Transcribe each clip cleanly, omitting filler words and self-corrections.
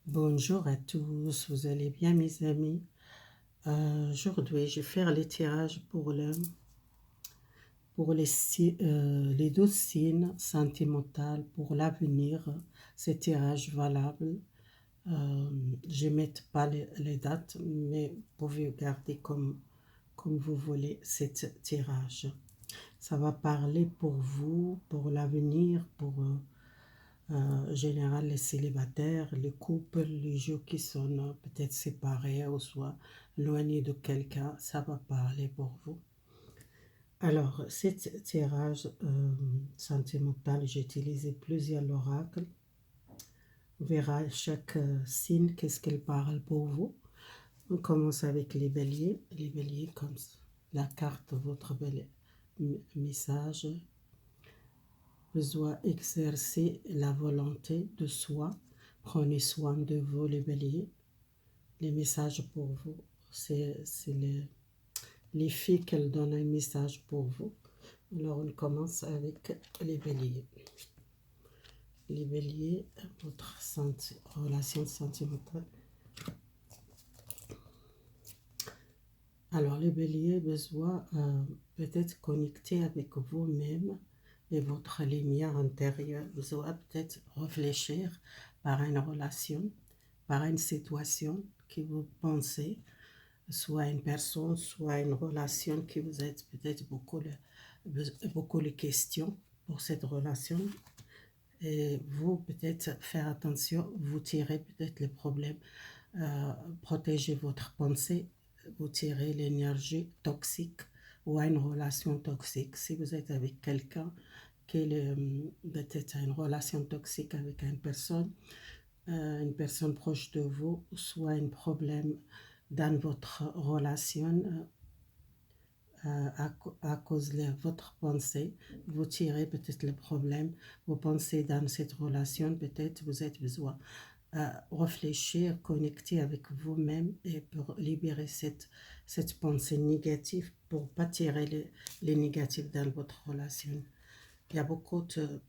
Bonjour à tous, vous allez bien mes amis? Aujourd'hui, je vais faire les tirages pour les 12 signes sentimentaux pour l'avenir. Ces tirages valables. Je ne mets pas les dates, mais vous pouvez garder comme vous voulez ces tirages. Ça va parler pour vous, pour l'avenir, pour en général, les célibataires, les couples, les gens qui sont peut-être séparés ou soit éloignés de quelqu'un, ça va parler pour vous. Alors, cet tirage sentimental, j'ai utilisé plusieurs oracles. On verra chaque signe, qu'est-ce qu'elle parle pour vous. On commence avec les béliers. Les béliers, comme la carte, votre bel message. Besoin exercer la volonté de soi. Prenez soin de vous, les béliers. Les messages pour vous, c'est les filles qu'elles donnent un message pour vous. Alors, on commence avec les béliers. Les béliers, votre relation sentimentale. Alors, les béliers, besoin peut-être connecter avec vous-même et votre lumière intérieure. Vous devez peut-être réfléchir par une relation, par une situation que vous pensez, soit une personne, soit une relation qui vous aide peut-être beaucoup de questions pour cette relation. Et vous, peut-être faire attention, vous tirez peut-être les problèmes, protégez votre pensée, vous tirez l'énergie toxique ou une relation toxique. Si vous êtes avec quelqu'un qui est peut-être une relation toxique avec une personne proche de vous, soit un problème dans votre relation à cause de votre pensée, vous tirez peut-être le problème, vous pensez dans cette relation, peut-être vous êtes besoin réfléchir, connecter avec vous-même et pour libérer cette pensée négative pour ne pas tirer les négatifs dans votre relation. Il y a beaucoup de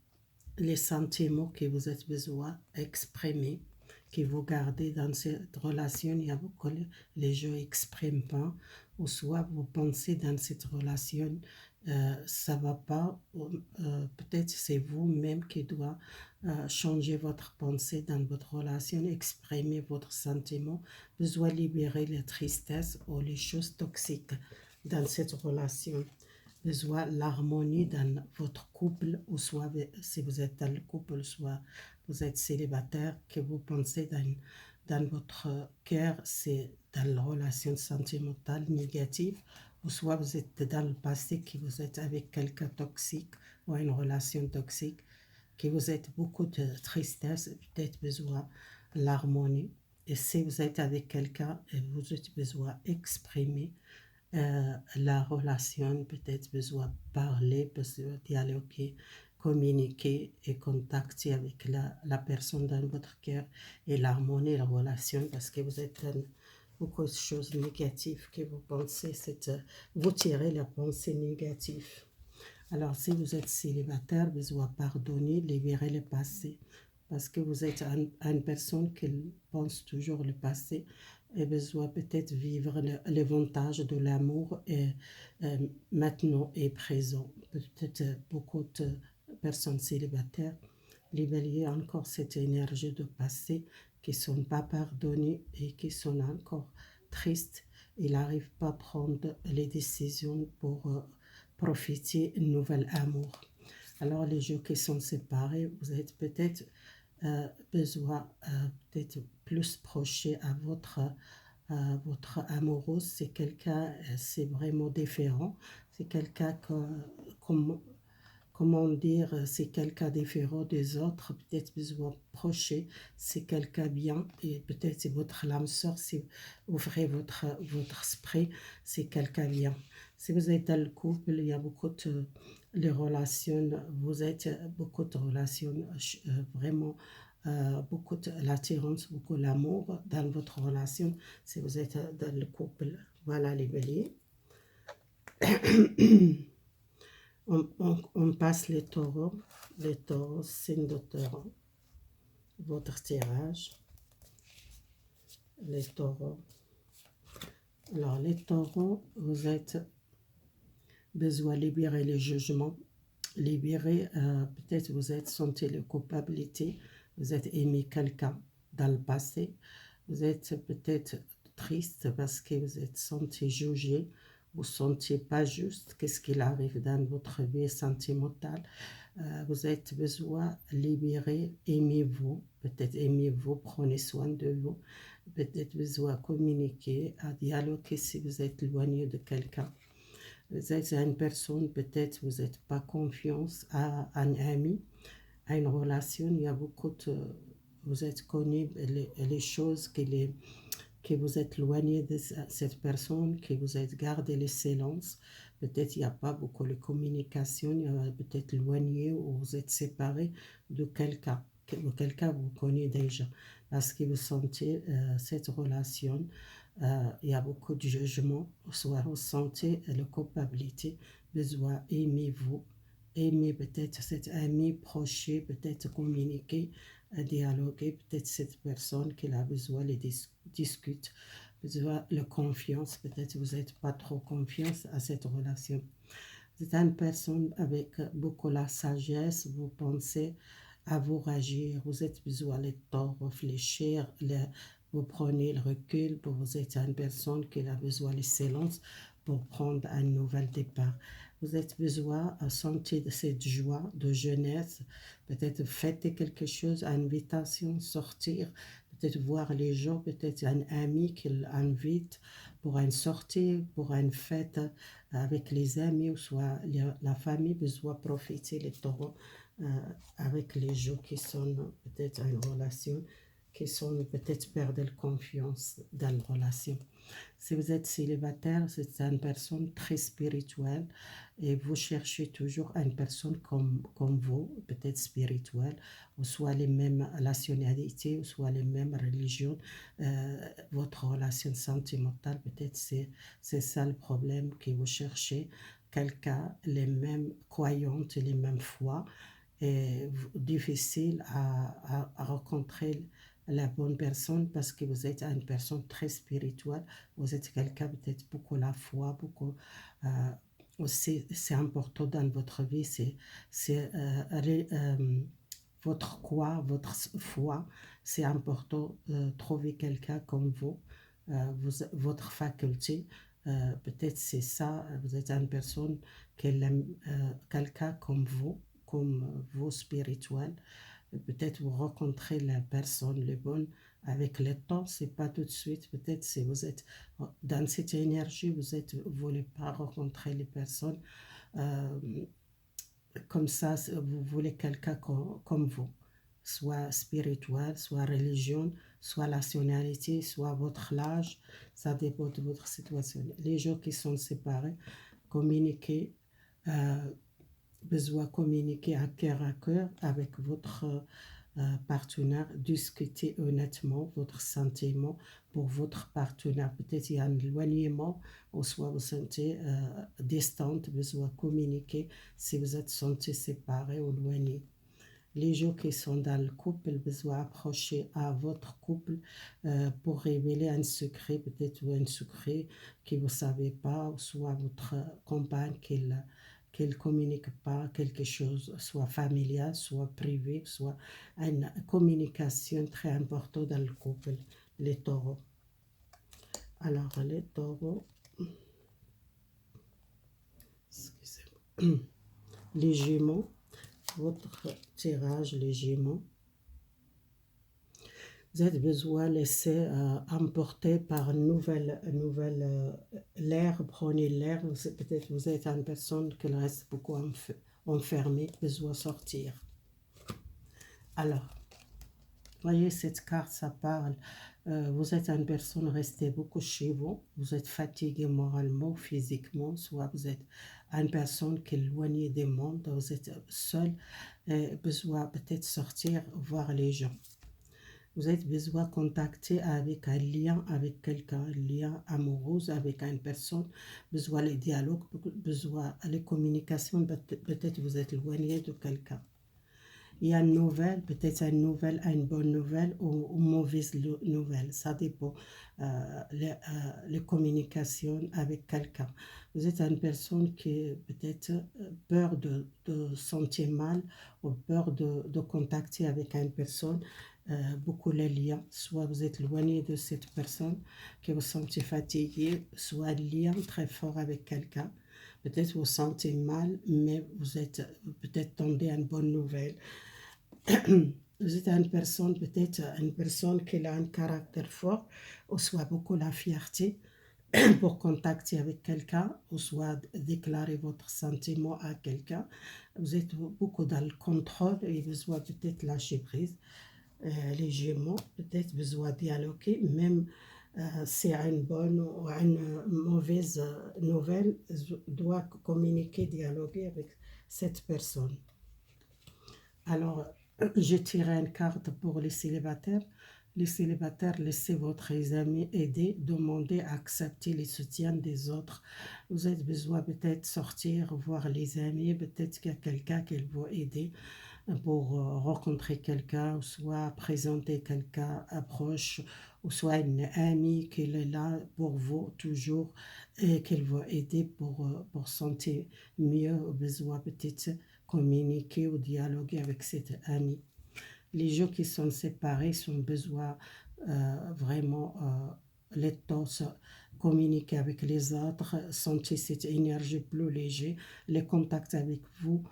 les sentiments que vous avez besoin d'exprimer, que vous gardez dans cette relation. Il y a beaucoup les gens n'expriment pas, ou soit vous pensez dans cette relation, ça ne va pas, peut-être c'est vous-même qui doit changer votre pensée dans votre relation, exprimer votre sentiment, besoin libérer la tristesse ou les choses toxiques dans cette relation. Besoin l'harmonie dans votre couple, ou soit si vous êtes dans le couple, soit vous êtes célibataire, que vous pensez dans votre cœur, c'est dans la relation sentimentale négative, ou soit vous êtes dans le passé, que vous êtes avec quelqu'un toxique ou une relation toxique, que vous êtes beaucoup de tristesse, peut-être besoin l'harmonie. Et si vous êtes avec quelqu'un et vous avez besoin d'exprimer la relation, peut-être besoin parler, besoin dialoguer, communiquer et contacter avec la personne dans votre cœur et l'harmonie, la relation, parce que vous êtes dans beaucoup de choses négatives que vous pensez, vous tirez la pensée négative. Alors, si vous êtes célibataire, vous devez pardonner, libérer le passé. Parce que vous êtes une personne qui pense toujours le passé et besoin peut-être vivre l'avantage de l'amour et, maintenant et présent. Peut-être beaucoup de personnes célibataires libérer encore cette énergie de passé qui ne sont pas pardonnées et qui sont encore tristes. Ils n'arrivent pas à prendre les décisions pour profiter d'un nouvel amour. Alors les gens qui sont séparés, vous êtes peut-être besoin d'être plus proche à votre amoureuse. C'est quelqu'un, c'est vraiment différent. C'est quelqu'un comme comment dire, c'est quelqu'un différent des autres, peut-être besoin proche, c'est quelqu'un bien, et peut-être c'est votre lame sœur, si vous ouvrez votre esprit, c'est quelqu'un bien. Si vous êtes dans le couple, il y a beaucoup de les relations, vous êtes beaucoup de relations, vraiment beaucoup de l'attirance, beaucoup l'amour dans votre relation, si vous êtes dans le couple. Voilà les béliers. On passe les taureaux, signe de taureau, votre tirage. les taureaux. Alors, les taureaux, vous êtes besoin de libérer les jugements, libérer, peut-être vous êtes senti la culpabilité, vous êtes aimé quelqu'un dans le passé, vous êtes peut-être triste parce que vous êtes senti jugé, vous ne sentiez pas juste, qu'est-ce qu'il arrive dans votre vie sentimentale. Vous êtes besoin de libérer, aimez-vous, peut-être aimez-vous, prenez soin de vous, peut-être besoin de communiquer, à dialoguer si vous êtes éloigné de quelqu'un. Vous êtes une personne, peut-être vous n'êtes pas confiance à un ami, à une relation, il y a beaucoup de... Vous êtes connu les choses que vous êtes éloigné de cette personne, que vous êtes gardé le silence. Peut-être il n'y a pas beaucoup de communication, il y a peut-être éloigné ou vous êtes séparé de quelqu'un. Quelqu'un vous connaît déjà parce que vous sentez cette relation. Il y a beaucoup de jugement, soit vous sentez la culpabilité, besoin aimez-vous, aimer peut-être cet ami proche, peut-être communiquer, dialoguer, peut-être cette personne qui a besoin de discuter, besoin de confiance, peut-être vous n'êtes pas trop confiance à cette relation. Vous êtes une personne avec beaucoup de sagesse, vous pensez à vous réagir, vous êtes besoin de temps, réfléchir, vous prenez le recul, vous êtes une personne qui a besoin de silence pour prendre un nouvel départ. Vous êtes besoin de sentir cette joie de jeunesse, peut-être fêter quelque chose, une invitation, sortir, peut-être voir les gens, peut-être un ami qui l'invite pour une sortie, pour une fête avec les amis ou soit la famille, besoin profiter les taureaux avec les gens qui sont peut-être en relation, qui sont peut-être perdre confiance dans la relation. Si vous êtes célibataire, c'est une personne très spirituelle et vous cherchez toujours une personne comme vous, peut-être spirituelle, ou soit les mêmes nationalités, ou soit les mêmes religions. Votre relation sentimentale, peut-être c'est ça le problème que vous cherchez. Quelqu'un, les mêmes croyantes, les mêmes foi, et difficile à rencontrer la bonne personne parce que vous êtes une personne très spirituelle, vous êtes quelqu'un peut-être beaucoup la foi, beaucoup aussi c'est important dans votre vie, c'est votre quoi, votre foi, c'est important trouver quelqu'un comme vous, votre faculté. Peut-être c'est ça, vous êtes une personne qui aime quelqu'un comme vous spirituel. Peut-être vous rencontrez la personne le bonne avec le temps, c'est pas tout de suite. Peut-être si vous êtes dans cette énergie, vous voulez pas rencontrer les personnes comme ça. Vous voulez quelqu'un comme vous, soit spirituel, soit religion, soit nationalité, soit votre âge. Ça dépend de votre situation. Les gens qui sont séparés, communiquez. Besoin de communiquer à cœur avec votre partenaire, discuter honnêtement votre sentiment pour votre partenaire. Peut-être il y a un éloignement, ou soit vous sentez distante, besoin de communiquer si vous êtes senti séparé ou éloigné. Les gens qui sont dans le couple, besoin approcher à votre couple pour révéler un secret, peut-être un secret que vous ne savez pas, ou soit votre compagne qu'elle communique pas quelque chose, soit familial, soit privé, soit une communication très importante dans le couple, les taureaux. Alors, les taureaux, excusez-moi, les gémeaux, votre tirage, les gémeaux, vous avez besoin de laisser emporter par une nouvelle l'air, prenez l'air, peut-être vous êtes une personne qui reste beaucoup enfermée, besoin sortir. Alors, voyez cette carte, ça parle, vous êtes une personne restée beaucoup chez vous, vous êtes fatigué moralement, physiquement, soit vous êtes une personne qui est éloignée du monde, vous êtes seul, besoin peut-être sortir, voir les gens. Vous avez besoin de contacter avec un lien avec quelqu'un, un lien amoureux avec une personne, besoin de dialogue, besoin de communication, peut-être vous êtes éloigné de quelqu'un. il y a une nouvelle, peut-être une bonne nouvelle ou une mauvaise nouvelle. Ça dépend. Les communications avec quelqu'un. Vous êtes une personne qui peut-être peur de sentir mal ou peur de contacter avec une personne. Beaucoup les liens, soit vous êtes éloigné de cette personne, que vous sentez fatigué, soit un lien très fort avec quelqu'un. Peut-être vous sentez mal, mais vous êtes peut-être tombé à une bonne nouvelle. Vous êtes une personne, peut-être une personne qui a un caractère fort, ou soit beaucoup la fierté pour contacter avec quelqu'un, ou soit déclarer votre sentiment à quelqu'un. Vous êtes beaucoup dans le contrôle et besoin peut-être lâcher prise. Les Gémeaux, peut-être besoin dialoguer, même c'est une bonne ou une mauvaise nouvelle, doit communiquer, dialoguer avec cette personne. Alors, je tirerai une carte pour les célibataires. Les célibataires, laissez votre ami aider, demandez, accepter les soutiens des autres. Vous avez besoin peut-être sortir, voir les amis, peut-être qu'il y a quelqu'un qui va aider pour rencontrer quelqu'un, ou soit présenter quelqu'un proche, ou soit une amie qui est là pour vous toujours et qu'elle va aider pour sentir mieux, au besoin peut-être communiquer ou dialoguer avec cette amie. Les gens qui sont séparés ont besoin vraiment les temps communiquer avec les autres, sentir cette énergie plus légère, les contacts avec vous,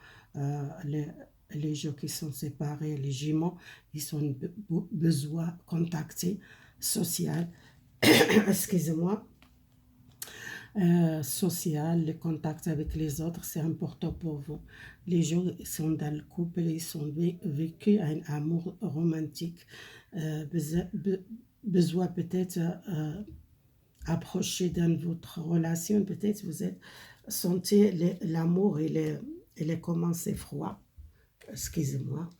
les gens qui sont séparés, les jumeaux, ils ont besoin de contacter social, excusez-moi, social, le contact avec les autres, c'est important pour vous. Les gens sont dans le couple, ils ont vécu un amour romantique, besoin peut-être approcher dans votre relation, peut-être vous êtes sentez l'amour, il est commencé froid. Excusez-moi.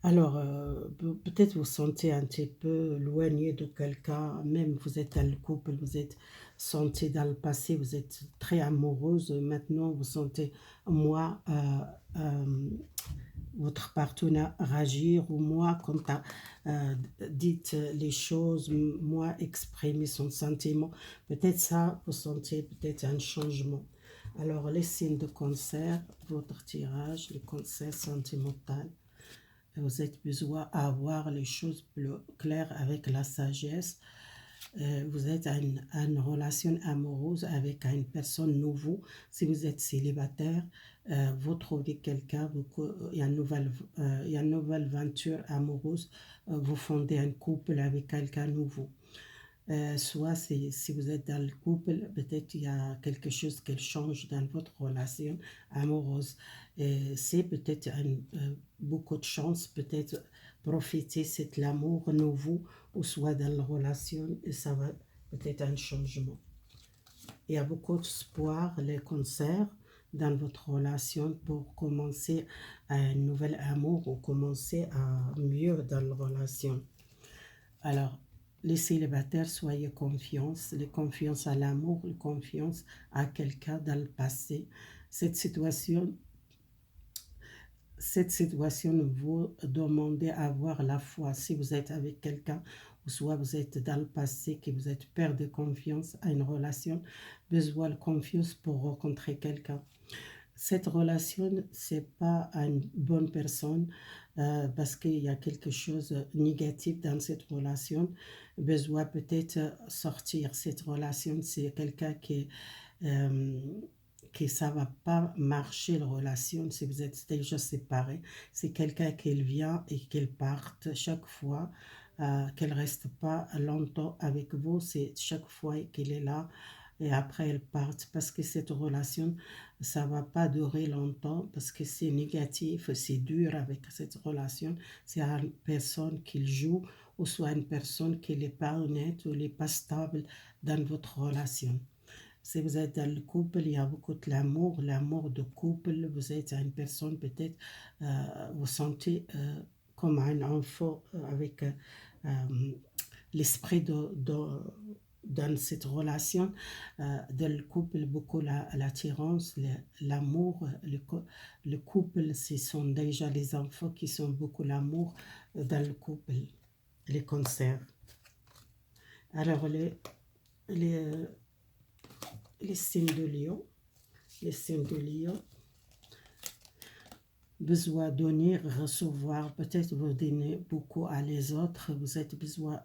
Alors, peut-être vous sentez un petit peu éloigné de quelqu'un, même vous êtes dans le couple, vous êtes senti dans le passé, vous êtes très amoureuse, maintenant vous sentez moi, votre partenaire réagir, ou moi quand dites les choses, moi exprimer son sentiment, peut-être ça, vous sentez peut-être un changement. Alors, les signes de cancer, votre tirage, le cancer sentimental. Vous avez besoin d'avoir les choses plus claires avec la sagesse. Vous êtes à une relation amoureuse avec une personne nouvelle. Si vous êtes célibataire, vous trouvez quelqu'un, il y a une nouvelle aventure amoureuse, vous fondez un couple avec quelqu'un nouveau. Soit si vous êtes dans le couple, peut-être il y a quelque chose qui change dans votre relation amoureuse. C'est peut-être beaucoup de chance, peut-être profiter de l'amour nouveau, ou soit dans la relation, et ça va peut-être un changement. Il y a beaucoup d'espoir, les cancers, dans votre relation pour commencer un nouvel amour ou commencer à mieux dans la relation. Alors, les célibataires, soyez confiance, les confiance à l'amour, les confiance à quelqu'un dans le passé. Cette situation vous demande d'avoir la foi. Si vous êtes avec quelqu'un, ou soit vous êtes dans le passé, que vous êtes perdu confiance à une relation, besoin de confiance pour rencontrer quelqu'un. Cette relation, c'est pas une bonne personne parce qu'il y a quelque chose de négatif dans cette relation. Besoin peut-être sortir cette relation. C'est quelqu'un euh, qui ça va pas marcher la relation si vous êtes déjà séparés. C'est quelqu'un qui vient et qui parte chaque fois. Qu'elle reste pas longtemps avec vous, c'est chaque fois qu'il est là et après elle part, parce que cette relation ça va pas durer longtemps, parce que c'est négatif, c'est dur avec cette relation. C'est une personne qui joue, ou soit une personne qui n'est pas honnête ou n'est pas stable dans votre relation. Si vous êtes dans le couple, il y a beaucoup de l'amour de couple. Vous êtes une personne peut-être, vous sentez comme un enfant avec l'esprit dans cette relation dans le couple, beaucoup l'attirance, l'amour. Le couple, ce sont déjà les enfants qui sont beaucoup l'amour dans le couple, les cancers. Alors, les, les signes de lion, les signes de lion, besoin de donner, recevoir, peut-être vous donnez beaucoup à les autres, vous êtes besoin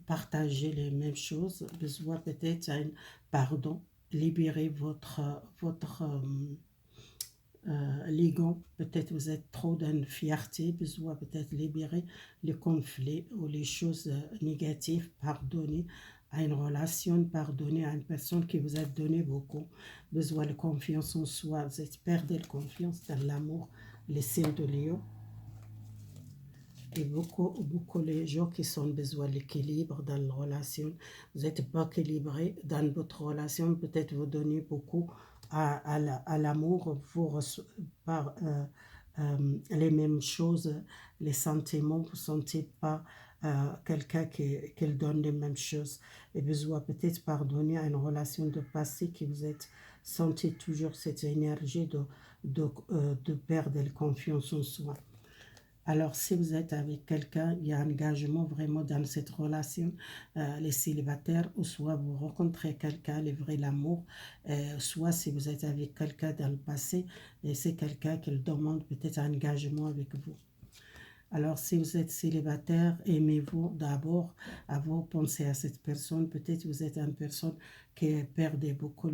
partager les mêmes choses, besoin peut-être un pardon, libérer votre ligand, peut-être vous êtes trop dans une fierté, besoin peut-être libérer les conflits ou les choses négatives, pardonner à une relation, pardonner à une personne qui vous a donné beaucoup, besoin de confiance en soi, vous êtes perdu de confiance dans l'amour, les signes de Lion. Et beaucoup les gens qui ont besoin de l'équilibre dans la relation, vous n'êtes pas équilibré dans votre relation, peut-être vous donnez beaucoup à l'amour, vous par les mêmes choses, les sentiments, vous ne sentez pas quelqu'un qui donne les mêmes choses, et besoin peut-être pardonner à une relation de passé qui vous êtes senti toujours cette énergie de perdre la confiance en soi. Alors, si vous êtes avec quelqu'un, il y a un engagement vraiment dans cette relation, les célibataires, ou soit vous rencontrez quelqu'un, le vrai l'amour, soit si vous êtes avec quelqu'un dans le passé, et c'est quelqu'un qui demande peut-être un engagement avec vous. Alors, si vous êtes célibataire, aimez-vous d'abord, avant pensez à cette personne. Peut-être vous êtes une personne qui perd beaucoup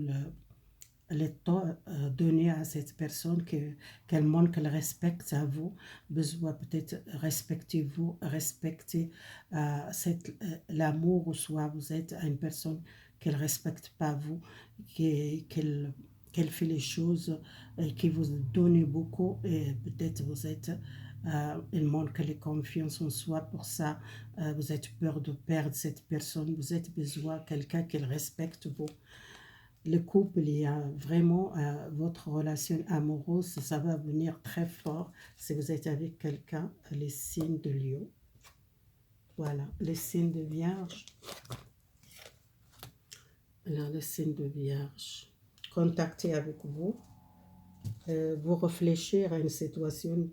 le temps donné à cette personne, qu'elle montre qu'elle respecte à vous, besoin peut-être respectez-vous, respectez l'amour, ou soit vous êtes une personne qu'elle ne respecte pas vous, qu'elle fait les choses qui vous donnent beaucoup, et peut-être vous êtes il manque de confiance en soi, pour ça vous êtes peur de perdre cette personne, vous êtes besoin de quelqu'un qui respecte vous. Le couple, il y a vraiment votre relation amoureuse, ça va venir très fort si vous êtes avec quelqu'un, les signes de Lion. Voilà, les signes de Vierge. Alors, les signes de Vierge. Contactez avec vous. Vous réfléchir à une situation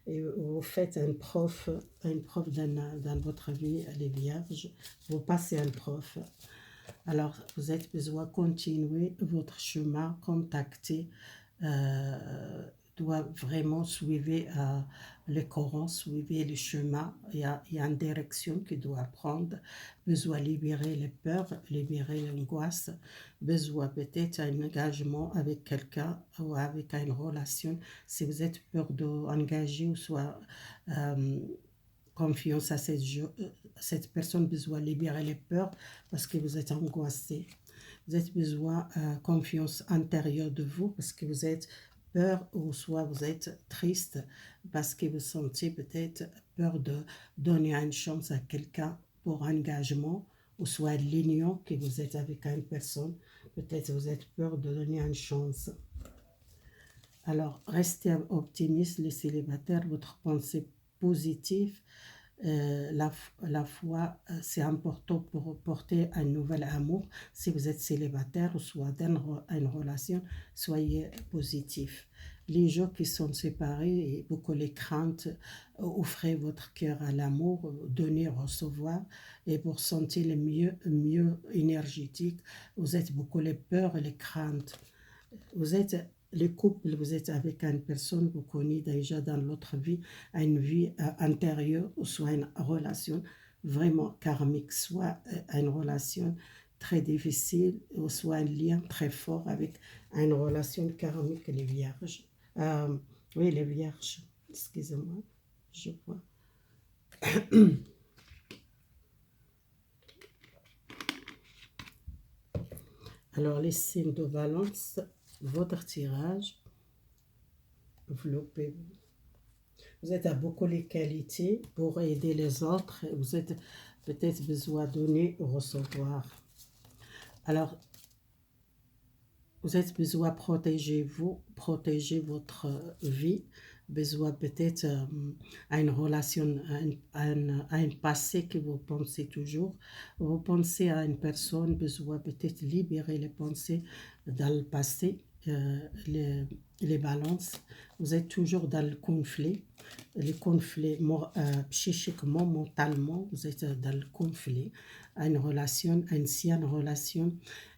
et vous faites un prof dans votre vie, les Vierges. Vous passez un prof. Alors, vous êtes besoin de continuer votre chemin, contacter, doit vraiment suivre le Coran, suivre le chemin. Il y a une direction qu'il doit prendre. Besoin de libérer les peurs, libérer l'angoisse. Besoin peut-être d'un engagement avec quelqu'un ou avec une relation. Si vous êtes peur d'engager, ou soit confiance à cette personne, besoin de libérer les peurs parce que vous êtes angoissé. Vous avez besoin de confiance intérieure de vous parce que vous êtes peur, ou soit vous êtes triste parce que vous sentez peut-être peur de donner une chance à quelqu'un pour un engagement, ou soit l'union que vous êtes avec une personne. Peut-être vous êtes peur de donner une chance. Alors, restez optimiste, les célibataires, votre pensée positive. La foi, c'est important pour porter un nouvel amour. Si vous êtes célibataire ou soit dans une relation, soyez positif. Les gens qui sont séparés, et beaucoup les craintes, offrez votre cœur à l'amour, donnez, recevoir, et pour sentir le mieux énergétique, vous êtes beaucoup les peurs et les craintes. Vous êtes le couple, vous êtes avec une personne, vous connaissez déjà dans l'autre vie, une vie intérieure, ou soit une relation vraiment karmique, soit une relation très difficile, ou soit un lien très fort avec une relation karmique, les vierges. Oui, les vierges, excusez-moi, je vois. Alors, les signes de Balance, votre tirage, développez-vous. Vous êtes à beaucoup les qualités pour aider les autres. Vous êtes peut-être besoin de donner ou recevoir. Alors, vous êtes besoin de protéger votre vie. besoin peut-être à une relation, à un passé que vous pensez toujours. Vous pensez à une personne, besoin peut-être libérer les pensées dans le passé, les balances. Vous êtes toujours dans le conflit. Les conflits psychiquement, mentalement, vous êtes dans le conflit, à une relation, à une ancienne relation.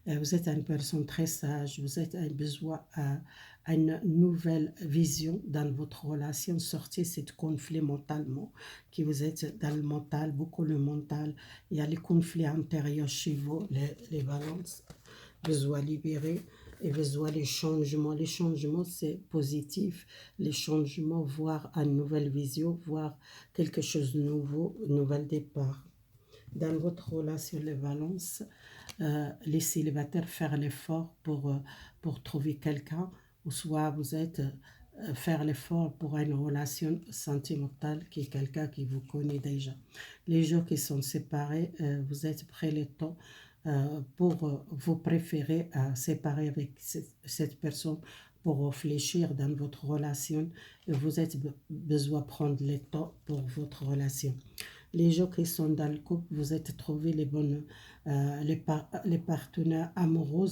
Vous êtes une personne très sage, vous êtes un besoin à une nouvelle vision dans votre relation. Sortez ce conflit mentalement, que vous êtes dans le mental, beaucoup le mental. Il y a les conflits intérieurs chez vous, les balances, besoin libérer. Et besoin les changements. Les changements, c'est positif. Les changements, voir une nouvelle vision, voir quelque chose de nouveau, un nouvel départ. Dans votre relation, les balances, les célibataires faire l'effort pour trouver quelqu'un, ou soit vous êtes faire l'effort pour une relation sentimentale qui est quelqu'un qui vous connaît déjà. Les gens qui sont séparés, vous êtes prêts le temps pour vous préférer à séparer avec cette personne pour réfléchir dans votre relation et vous êtes besoin de prendre le temps pour votre relation. Les gens qui sont dans le couple, vous êtes trouvé les bonnes, les partenaires amoureux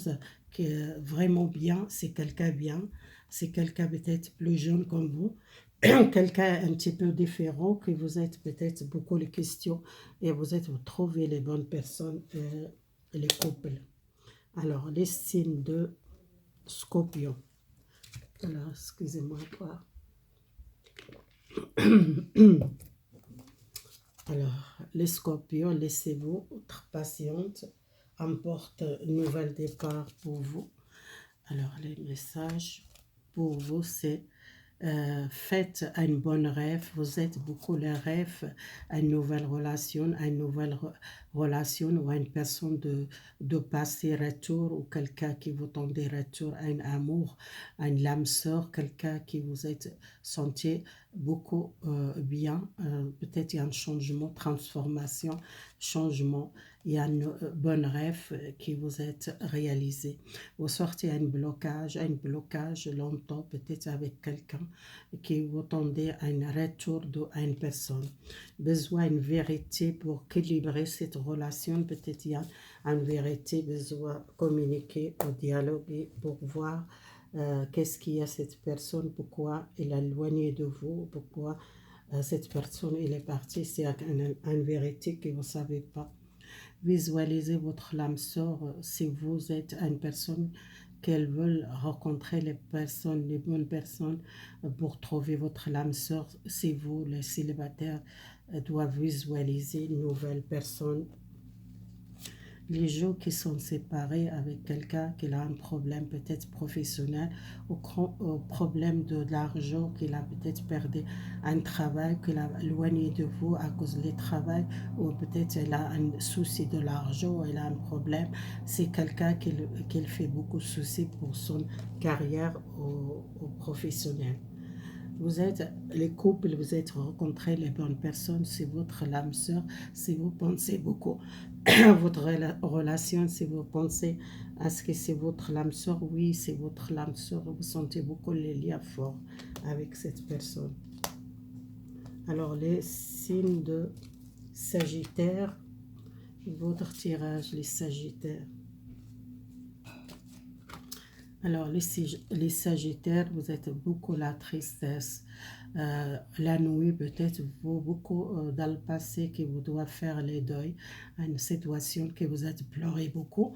qui est vraiment bien, c'est quelqu'un bien, c'est quelqu'un peut-être plus jeune comme vous, quelqu'un un petit peu différent, que vous êtes peut-être beaucoup les questions et vous trouvez les bonnes personnes, les couples. Alors, les signes de Scorpion. Alors, excusez-moi quoi. Alors, les scorpions, laissez-vous être patiente, emporte un nouvel départ pour vous. Alors, les messages pour vous, c'est faites un bon rêve, vous êtes beaucoup le rêve, une nouvelle relation, relation ou une personne de passer retour ou quelqu'un qui vous tend des retours, un amour, une lame sœur, quelqu'un qui vous êtes senti beaucoup bien, peut-être il y a un changement, transformation, changement, il y a un bon rêve qui vous êtes réalisé. Vous sortez un blocage longtemps, peut-être avec quelqu'un qui vous tendez à un retour d'une personne. Besoin d'une vérité pour équilibrer cette relation, peut-être il y a une vérité, besoin de communiquer ou dialoguer pour voir qu'est-ce qu'il y a cette personne, pourquoi elle est éloignée de vous, pourquoi cette personne elle est partie, c'est une vérité que vous ne savez pas. Visualisez votre âme sœur si vous êtes une personne qu'elles veulent rencontrer les bonnes personnes pour trouver votre âme sœur. Si vous, les célibataires, doivent visualiser une nouvelle personne. Les gens qui sont séparés avec quelqu'un qui a un problème peut-être professionnel ou problème de l'argent, qu'il a peut-être perdu un travail, qu'il a éloigné de vous à cause du travail, ou peut-être elle a un souci de l'argent, elle a un problème. C'est quelqu'un qui fait beaucoup de soucis pour son carrière au professionnel. Vous êtes les couples, vous êtes rencontrés les bonnes personnes, c'est votre âme sœur, si vous pensez beaucoup à votre relation, si vous pensez à ce que c'est votre âme sœur, oui, c'est votre âme sœur, vous sentez beaucoup les liens forts avec cette personne. Alors, les signes de Sagittaire, votre tirage, les Sagittaires. Alors, les Sagittaires, vous êtes beaucoup la tristesse. La nuit, peut-être, vous, beaucoup dans le passé, que vous devez faire les deuils. Une situation que vous êtes pleuré beaucoup.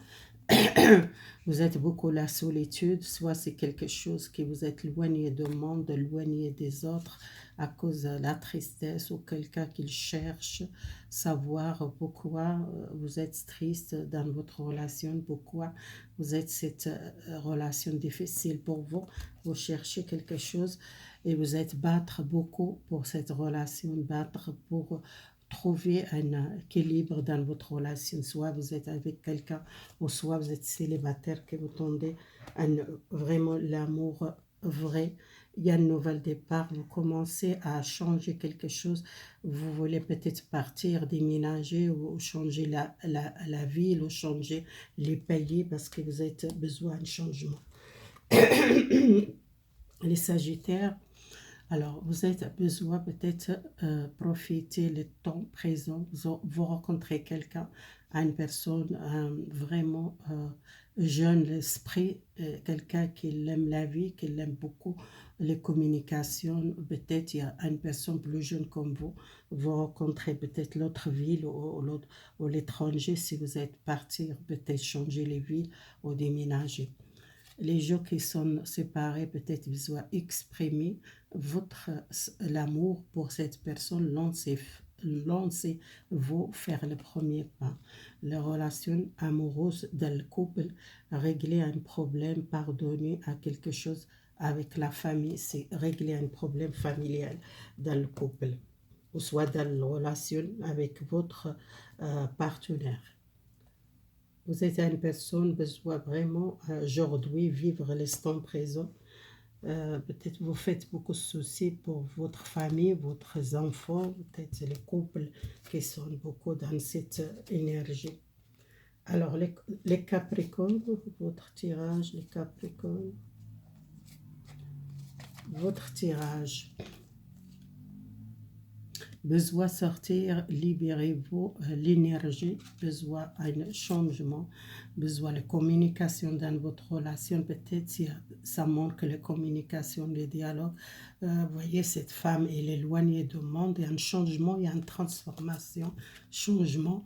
Vous êtes beaucoup la solitude, soit c'est quelque chose qui vous êtes éloigné du monde, éloigné des autres à cause de la tristesse ou quelqu'un qui cherche savoir pourquoi vous êtes triste dans votre relation, pourquoi vous êtes cette relation difficile pour vous, vous cherchez quelque chose et vous êtes battre beaucoup pour cette relation, battre pour trouver un équilibre dans votre relation, soit vous êtes avec quelqu'un ou soit vous êtes célibataire, que vous tendez à vraiment l'amour vrai. Il y a un nouvel départ, vous commencez à changer quelque chose, vous voulez peut-être partir, déménager ou changer la ville ou changer les pays parce que vous avez besoin de changement. Les Sagittaires, Alors, vous êtes besoin peut-être profiter le temps présent. Vous rencontrez quelqu'un, une personne vraiment jeune l'esprit, quelqu'un qui aime la vie, qui aime beaucoup les communications. Peut-être il y a une personne plus jeune comme vous. Vous rencontrez peut-être l'autre ville ou l'étranger si vous êtes parti, peut-être changer les villes ou déménager. Les gens qui sont séparés, peut-être ils doivent exprimer votre l'amour pour cette personne, lancez-vous faire le premier pas. La relation amoureuse dans le couple, régler un problème, pardonner à quelque chose avec la famille, c'est régler un problème familial dans le couple, ou soit dans la relation avec votre partenaire. Vous êtes une personne qui besoin vraiment aujourd'hui vivre l'instant présent. Peut-être vous faites beaucoup de soucis pour votre famille, votre enfants, peut-être les couples qui sont beaucoup dans cette énergie. Alors, les Capricornes, votre tirage, les Capricornes, votre tirage. Besoin sortir, libérez-vous l'énergie, besoin d'un changement, besoin de communication dans votre relation. Peut-être si ça manque la communication, le dialogue. Vous voyez, cette femme, elle est éloignée du monde, il y a un changement, il y a une transformation, changement,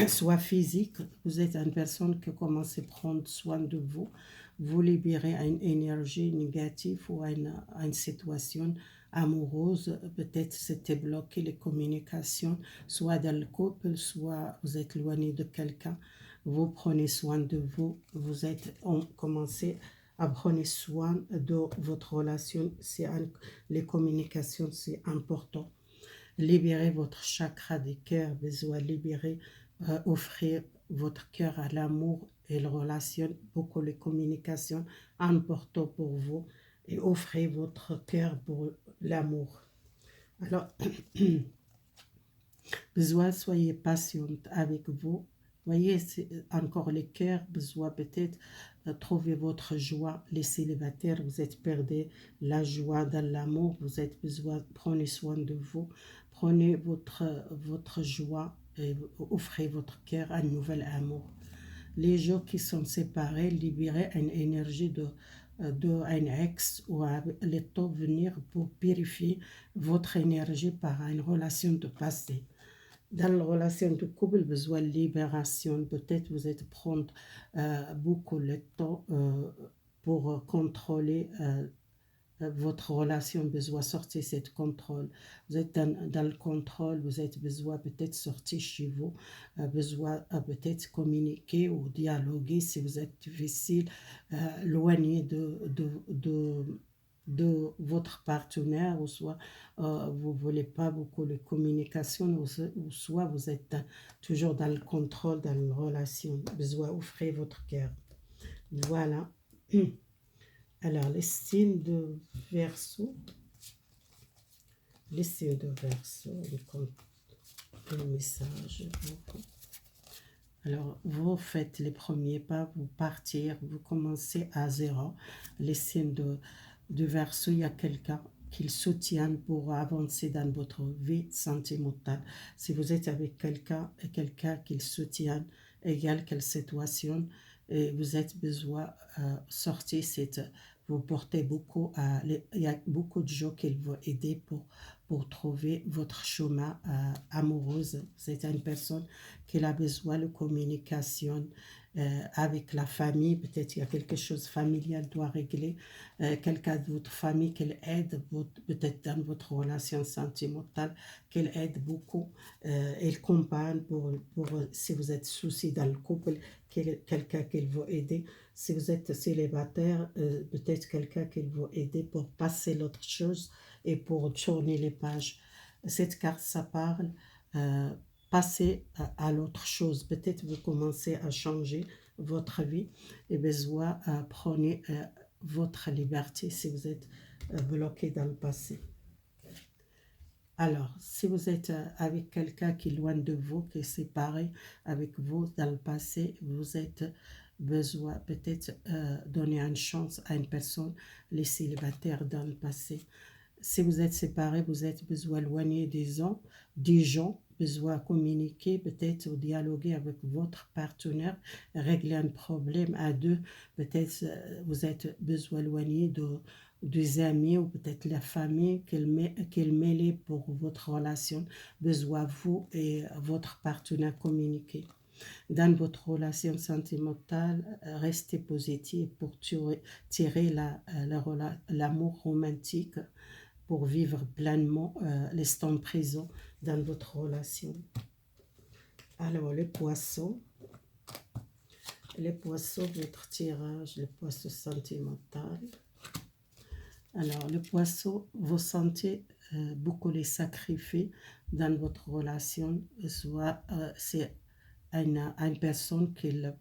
soit physique. Vous êtes une personne qui commence à prendre soin de vous, vous libérez une énergie négative ou une situation amoureuse, peut-être c'était bloqué les communications, soit dans le couple, soit vous êtes éloigné de quelqu'un, vous prenez soin de vous, commencez à prendre soin de votre relation, les communications, c'est important. Libérez votre chakra du cœur, besoin libérer, offrir votre cœur à l'amour et la relation, beaucoup les communications, important pour vous, et offrez votre cœur pour l'amour. Alors, besoin, soyez patiente avec vous. Voyez, c'est encore le cœur, besoin peut-être trouver votre joie. Les célibataires, vous êtes perdus la joie dans l'amour, vous êtes besoin, prenez soin de vous, prenez votre joie et offrez votre cœur à un nouvel amour. Les gens qui sont séparés, libérez une énergie un ex ou le temps venir pour purifier votre énergie par une relation de passé. Dans la relation de couple, besoin de libération. Peut-être vous êtes prendre beaucoup de temps pour contrôler votre relation, besoin de sortir cette contrôle. Vous êtes dans le contrôle, vous êtes besoin peut-être sortir chez vous, besoin peut-être communiquer ou dialoguer si vous êtes difficile, éloigné de votre partenaire, ou soit vous ne voulez pas beaucoup de communication, ou soit vous êtes toujours dans le contrôle, dans la relation, besoin d'offrir votre cœur. Voilà. Alors, les signes de Verseau, le message. Alors, vous faites les premiers pas, vous partir, vous commencez à zéro. Les signes de Verseau, il y a quelqu'un qui soutient pour avancer dans votre vie sentimentale. Si vous êtes avec quelqu'un et quelqu'un qui soutient, égale quelle situation, et vous êtes besoin de sortir cette... Vous portez beaucoup il y a beaucoup de gens qui vont aider pour trouver votre chemin amoureuse. C'est une personne qui a besoin de communication avec la famille. Peut-être il y a quelque chose familial doit régler. Quelqu'un de votre famille qu'elle aide, peut-être dans votre relation sentimentale, qu'elle aide beaucoup. Elle compagne si vous êtes souci dans le couple, quelqu'un qui va aider. Si vous êtes célibataire, peut-être quelqu'un qui va aider pour passer l'autre chose et pour tourner les pages. Cette carte, ça parle passer à l'autre chose. Peut-être vous commencez à changer votre vie et besoin prenez votre liberté si vous êtes bloqué dans le passé. Alors, si vous êtes avec quelqu'un qui est loin de vous, qui est séparé avec vous dans le passé, vous êtes besoin peut-être donner une chance à une personne, les célibataires dans le passé. si vous êtes séparés, vous êtes besoin éloigné des gens, besoin communiquer, peut-être ou dialoguer avec votre partenaire, régler un problème à deux, peut-être vous êtes besoin éloigné des amis ou peut-être la famille qu'elle mêlée pour votre relation, besoin vous et votre partenaire communiquer. Dans votre relation sentimentale, restez positif pour tirer l'amour romantique, pour vivre pleinement l'instant présent dans votre relation. Alors, les poissons, votre tirage, les poissons sentimental. Alors, le poisson, vous sentez beaucoup les sacrifiés dans votre relation, soit c'est une personne qu'elle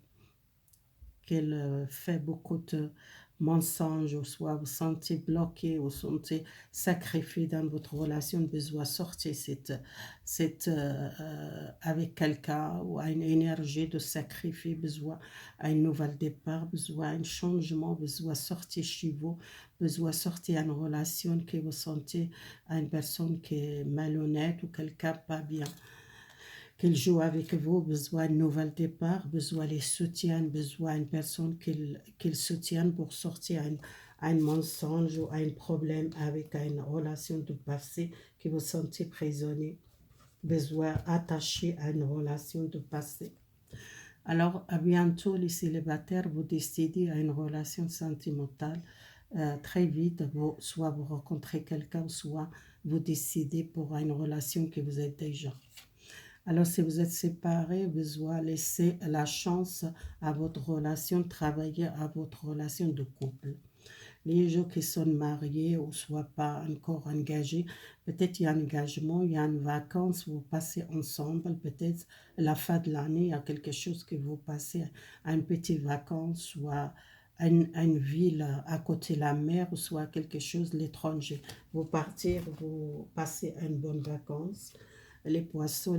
fait beaucoup de mensonges, ou soit vous sentez bloqué, ou sentez sacrifié dans votre relation, besoin sortir avec quelqu'un, ou une énergie de sacrifice, besoin un nouvel départ, besoin un changement, besoin sortir chez vous, besoin sortir une relation que vous sentez à une personne qui est malhonnête ou quelqu'un pas bien, qu'il joue avec vous, besoin de nouvel départ, besoin les soutiennent, besoin une personne qu'il soutienne pour sortir un mensonge ou un problème avec une relation de passé que vous sentez prisonnier, besoin attaché à une relation de passé. Alors, à bientôt les célibataires, vous décidez à une relation sentimentale. Très vite, soit vous rencontrez quelqu'un, soit vous décidez pour une relation que vous êtes déjà. Alors, si vous êtes séparés, vous devez laisser la chance à votre relation, travailler à votre relation de couple. Les gens qui sont mariés ou soit pas encore engagés, peut-être il y a un engagement, il y a une vacance, vous passez ensemble, peut-être la fin de l'année, il y a quelque chose que vous passez à une petite vacance, soit à une ville à côté de la mer, ou soit quelque chose l'étranger. Vous partez, vous passez une bonne vacance. Les poissons,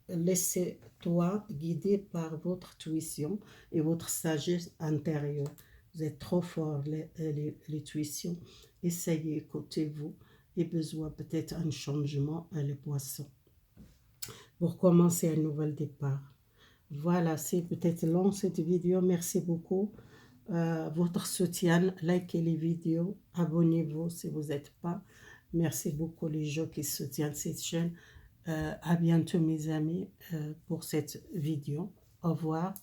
laissez-toi guider par votre intuition et votre sagesse intérieure. Vous êtes trop fort, l'intuition. Essayez, écoutez-vous. Et besoin peut-être un changement, les poissons, pour commencer un nouvel départ. Voilà, c'est peut-être long cette vidéo. Merci beaucoup. Votre soutien, likez les vidéos, abonnez-vous si vous n'êtes pas. Merci beaucoup les gens qui soutiennent cette chaîne. À bientôt mes amis pour cette vidéo. Au revoir.